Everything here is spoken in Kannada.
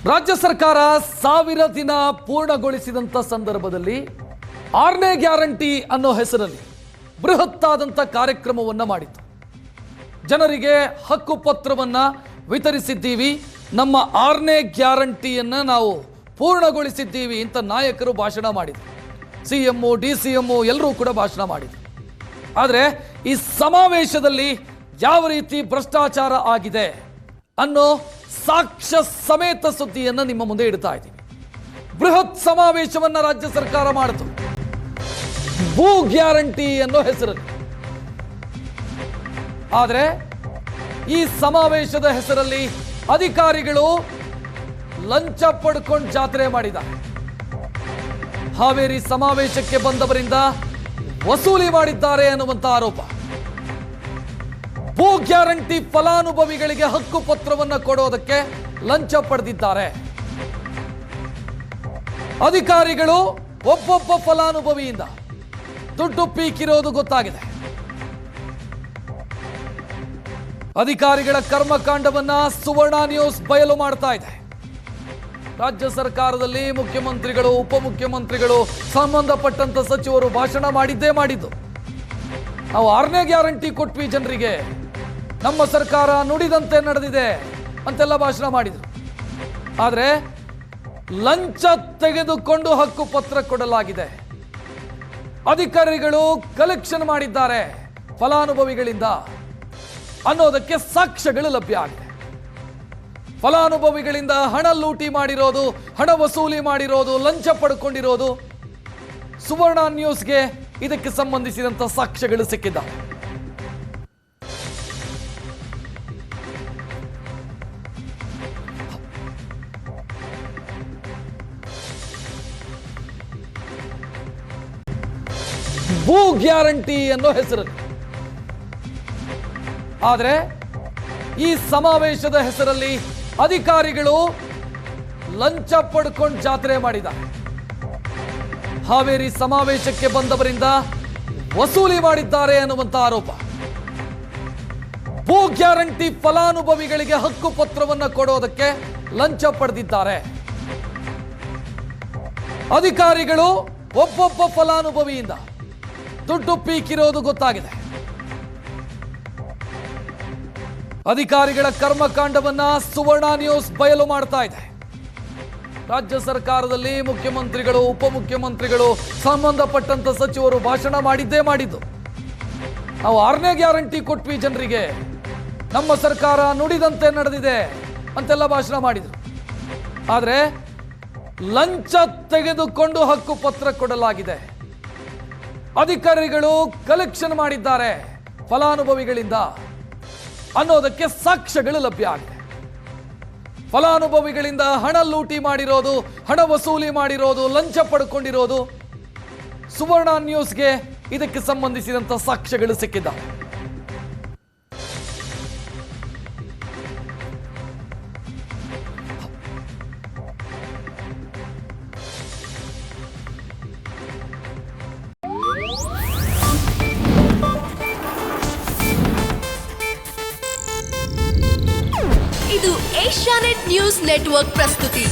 ರಾಜ್ಯ ಸರ್ಕಾರ 1000 ದಿನ ಪೂರ್ಣಗೊಳಿಸಿದಂತ ಸಂದರ್ಭದಲ್ಲಿ 6ನೇ ಗ್ಯಾರಂಟಿ ಅನ್ನೋ ಹೆಸರಲ್ಲಿ ಬೃಹತ್ತಾದಂತ ಕಾರ್ಯಕ್ರಮವನ್ನ ಮಾಡಿತು. ಜನರಿಗೆ ಹಕ್ಕುಪತ್ರವನ್ನ ವಿತರಿಸಿದ್ದೀವಿ, ನಮ್ಮ 6ನೇ ಗ್ಯಾರಂಟಿಯನ್ನ ನಾವು ಪೂರ್ಣಗೊಳಿಸಿದ್ದೀವಿ ಅಂತ ನಾಯಕರು ಭಾಷಣ ಮಾಡಿದರು. ಸಿಎಂ, ಡಿಸಿಎಂ ಎಲ್ಲರೂ ಕೂಡ ಭಾಷಣ ಮಾಡಿದರು. ಆದರೆ ಈ ಸಮಾವೇಶದಲ್ಲಿ ಯಾವ ರೀತಿ ಭ್ರಷ್ಟಾಚಾರ ಆಗಿದೆ ಅನ್ನೋ ಸಾಕ್ಷ್ಯ ಸಮೇತ ಸುದ್ದಿಯನ್ನು ನಿಮ್ಮ ಮುಂದೆ ಇಡ್ತಾ ಇದ್ದೀವಿ. ಬೃಹತ್ ಸಮಾವೇಶವನ್ನ ರಾಜ್ಯ ಸರ್ಕಾರ ಮಾಡಿತು ಭೂ ಗ್ಯಾರಂಟಿ ಅನ್ನೋ ಹೆಸರಲ್ಲಿ. ಆದರೆ ಈ ಸಮಾವೇಶದ ಹೆಸರಲ್ಲಿ ಅಧಿಕಾರಿಗಳು ಲಂಚ ಪಡ್ಕೊಂಡು ಜಾತ್ರೆ ಮಾಡಿದ್ದಾರೆ. ಹಾವೇರಿ ಸಮಾವೇಶಕ್ಕೆ ಬಂದವರಿಂದ ವಸೂಲಿ ಮಾಡಿದ್ದಾರೆ ಅನ್ನುವಂತ ಆರೋಪ. ಭೂ ಗ್ಯಾರಂಟಿ ಫಲಾನುಭವಿಗಳಿಗೆ ಹಕ್ಕು ಪತ್ರವನ್ನು ಕೊಡೋದಕ್ಕೆ ಲಂಚ ಪಡೆದಿದ್ದಾರೆ. ಅಧಿಕಾರಿಗಳು ಒಬ್ಬೊಬ್ಬ ಫಲಾನುಭವಿಯಿಂದ ದುಡ್ಡು ಪೀಕಿರೋದು ಗೊತ್ತಾಗಿದೆ. ಅಧಿಕಾರಿಗಳ ಕರ್ಮಕಾಂಡವನ್ನ ಸುವರ್ಣ ನ್ಯೂಸ್ ಬಯಲು ಮಾಡ್ತಾ ಇದೆ. ರಾಜ್ಯ ಸರ್ಕಾರದಲ್ಲಿ ಮುಖ್ಯಮಂತ್ರಿಗಳು, ಉಪಮುಖ್ಯಮಂತ್ರಿಗಳು, ಸಂಬಂಧಪಟ್ಟಂತ ಸಚಿವರು ಭಾಷಣ ಮಾಡಿದ್ದೇ ಮಾಡಿದ್ದು. ನಾವು 6ನೇ ಗ್ಯಾರಂಟಿ ಕೊಟ್ವಿ ಜನರಿಗೆ, ನಮ್ಮ ಸರ್ಕಾರ ನುಡಿದಂತೆ ನಡೆದಿದೆ ಅಂತೆಲ್ಲ ಭಾಷಣ ಮಾಡಿದರು. ಆದರೆ ಲಂಚ ತೆಗೆದುಕೊಂಡು ಹಕ್ಕು ಪತ್ರ ಕೊಡಲಾಗಿದೆ. ಅಧಿಕಾರಿಗಳು ಕಲೆಕ್ಷನ್ ಮಾಡಿದ್ದಾರೆ ಫಲಾನುಭವಿಗಳಿಂದ ಅನ್ನೋದಕ್ಕೆ ಸಾಕ್ಷ್ಯಗಳು ಲಭ್ಯ ಆಗಿದೆ. ಫಲಾನುಭವಿಗಳಿಂದ ಹಣ ಲೂಟಿ ಮಾಡಿರೋದು, ಹಣ ವಸೂಲಿ ಮಾಡಿರೋದು, ಲಂಚ ಪಡ್ಕೊಂಡಿರೋದು ಸುವರ್ಣ ನ್ಯೂಸ್ಗೆ ಇದಕ್ಕೆ ಸಂಬಂಧಿಸಿದಂತ ಸಾಕ್ಷ್ಯಗಳು ಸಿಕ್ಕಿದ್ದಾವೆ. ಭೂ ಗ್ಯಾರಂಟಿ ಅನ್ನೋ ಹೆಸರಲ್ಲಿ. ಆದರೆ ಈ ಸಮಾವೇಶದ ಹೆಸರಲ್ಲಿ ಅಧಿಕಾರಿಗಳು ಲಂಚ ಪಡ್ಕೊಂಡು ಜಾತ್ರೆ ಮಾಡಿದ್ದಾರೆ. ಹಾವೇರಿ ಸಮಾವೇಶಕ್ಕೆ ಬಂದವರಿಂದ ವಸೂಲಿ ಮಾಡಿದ್ದಾರೆ ಅನ್ನುವಂತ ಆರೋಪ. ಭೂ ಗ್ಯಾರಂಟಿ ಫಲಾನುಭವಿಗಳಿಗೆ ಹಕ್ಕು ಪತ್ರವನ್ನು ಕೊಡೋದಕ್ಕೆ ಲಂಚ ಪಡೆದಿದ್ದಾರೆ. ಅಧಿಕಾರಿಗಳು ಒಬ್ಬೊಬ್ಬ ಫಲಾನುಭವಿಯಿಂದ ದುಡ್ಡು ಪೀಕಿರೋದು ಗೊತ್ತಾಗಿದೆ. ಅಧಿಕಾರಿಗಳ ಕರ್ಮಕಾಂಡವನ್ನ ಸುವರ್ಣ ನ್ಯೂಸ್ ಬಯಲು ಮಾಡ್ತಾ ಇದೆ. ರಾಜ್ಯ ಸರ್ಕಾರದಲ್ಲಿ ಮುಖ್ಯಮಂತ್ರಿಗಳು, ಉಪಮುಖ್ಯಮಂತ್ರಿಗಳು, ಸಂಬಂಧಪಟ್ಟಂತ ಸಚಿವರು ಭಾಷಣ ಮಾಡಿದ್ದೇ ಮಾಡಿದ್ದು. ನಾವು 6ನೇ ಗ್ಯಾರಂಟಿ ಕೊಟ್ವಿ ಜನರಿಗೆ, ನಮ್ಮ ಸರ್ಕಾರ ನುಡಿದಂತೆ ನಡೆದಿದೆ ಅಂತೆಲ್ಲ ಭಾಷಣ ಮಾಡಿದರು. ಆದರೆ ಲಂಚ ತೆಗೆದುಕೊಂಡು ಹಕ್ಕು ಪತ್ರ ಕೊಡಲಾಗಿದೆ. ಅಧಿಕಾರಿಗಳು ಕಲೆಕ್ಷನ್ ಮಾಡಿದ್ದಾರೆ ಫಲಾನುಭವಿಗಳಿಂದ ಅನ್ನೋದಕ್ಕೆ ಸಾಕ್ಷ್ಯಗಳು ಲಭ್ಯ ಆಗಿದೆ. ಫಲಾನುಭವಿಗಳಿಂದ ಹಣ ಲೂಟಿ ಮಾಡಿರೋದು, ಹಣ ವಸೂಲಿ ಮಾಡಿರೋದು, ಲಂಚ ಪಡ್ಕೊಂಡಿರೋದು ಸುವರ್ಣ ನ್ಯೂಸ್ಗೆ ಇದಕ್ಕೆ ಸಂಬಂಧಿಸಿದಂತ ಸಾಕ್ಷ್ಯಗಳು ಸಿಕ್ಕಿದ್ದಾವೆ. ಇದು ಏಷ್ಯಾನೆಟ್ ನ್ಯೂಸ್ ನೆಟ್ವರ್ಕ್ ಪ್ರಸ್ತುತಿ.